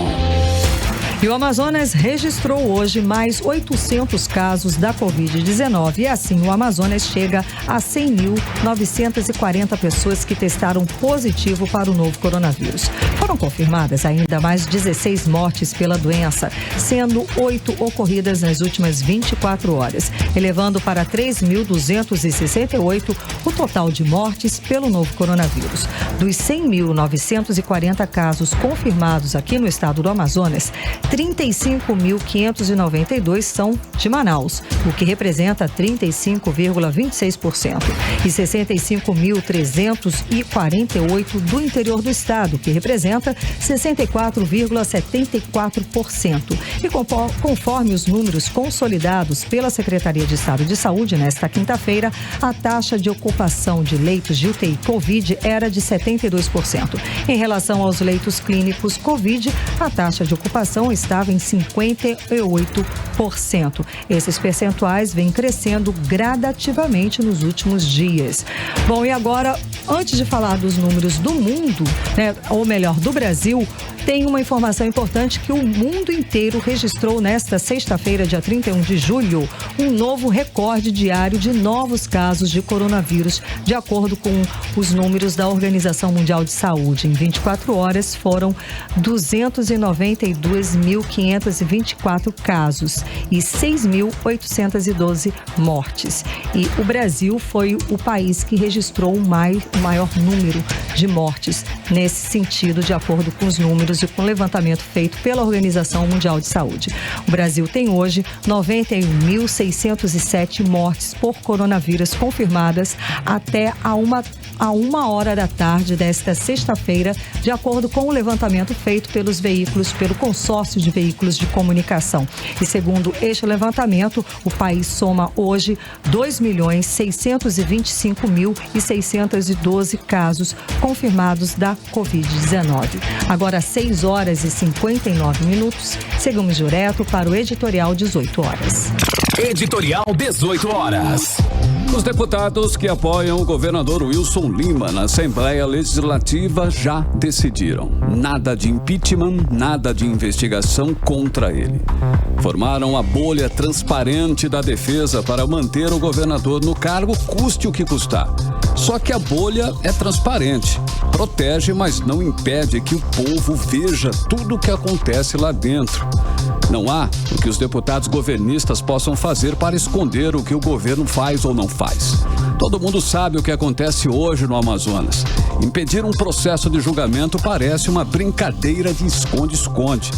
E o Amazonas registrou hoje mais 800 casos da Covid-19 e assim o Amazonas chega a 100.940 pessoas que testaram positivo para o novo coronavírus. Foram confirmadas ainda mais 16 mortes pela doença, sendo 8 ocorridas nas últimas 24 horas, elevando para 3.268 o total de mortes pelo novo coronavírus. Dos 100.940 casos confirmados aqui no estado do Amazonas, 35.592 são de Manaus, o que representa 35,26%, e 65.348 do interior do estado, que representa 64,74%. E conforme os números consolidados pela Secretaria de Estado de Saúde nesta quinta-feira, a taxa de ocupação de leitos de UTI Covid era de 72%. Em relação aos leitos clínicos Covid, a taxa de ocupação estava em 58%. Esses percentuais vêm crescendo gradativamente nos últimos dias. Bom, e agora, antes de falar dos números do mundo, né, ou melhor, do Brasil, tem uma informação importante que o mundo inteiro registrou nesta sexta-feira, dia 31 de julho, um novo recorde diário de novos casos de coronavírus, de acordo com os números da Organização Mundial de Saúde. Em 24 horas foram 292.000 9.524 casos e 6.812 mortes. E o Brasil foi o país que registrou o maior número de mortes nesse sentido, de acordo com os números e com o levantamento feito pela Organização Mundial de Saúde. O Brasil tem hoje 91.607 mortes por coronavírus confirmadas até a 1h da tarde desta sexta-feira, de acordo com o levantamento feito pelo consórcio de veículos de comunicação. E segundo este levantamento, o país soma hoje 2.625.612 casos confirmados da Covid-19. Agora, 6h59. Seguimos direto para o editorial 18 horas. Editorial 18 horas. Os deputados que apoiam o governador Wilson Lima na Assembleia Legislativa já decidiram. Nada de impeachment, nada de investigação contra ele. Formaram a bolha transparente da defesa para manter o governador no cargo, custe o que custar. Só que a bolha é transparente, protege, mas não impede que o povo veja tudo o que acontece lá dentro. Não há o que os deputados governistas possam fazer para esconder o que o governo faz ou não faz. Todo mundo sabe o que acontece hoje no Amazonas. Impedir um processo de julgamento parece uma brincadeira de esconde-esconde.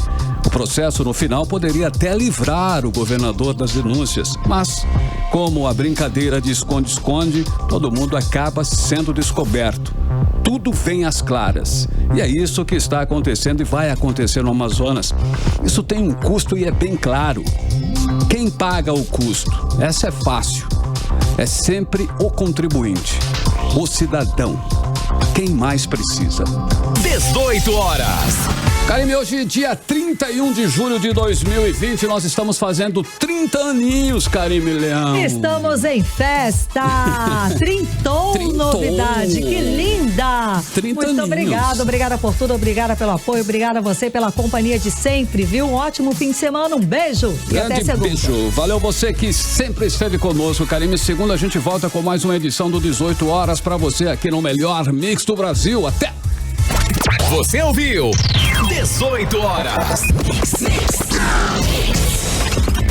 O processo, no final, poderia até livrar o governador das denúncias, mas, como a brincadeira de esconde-esconde, todo mundo acaba sendo descoberto. Tudo vem às claras. E é isso que está acontecendo e vai acontecer no Amazonas. Isso tem um custo e é bem claro. Quem paga o custo? Essa é fácil. É sempre o contribuinte, o cidadão. Quem mais precisa? 18 horas. Karime, hoje, dia 31 de julho de 2020, nós estamos fazendo 30 aninhos, Karime Leão. Estamos em festa! Trintou novidade, que linda! 30 Muito aninhos. obrigada por tudo, obrigada pelo apoio, obrigada a você pela companhia de sempre, viu? Um ótimo fim de semana, um beijo e até segunda. Beijo, valeu você que sempre esteve conosco, Karime. Segunda a gente volta com mais uma edição do 18 horas pra você aqui no melhor mix do Brasil. Até! Você ouviu 18 horas.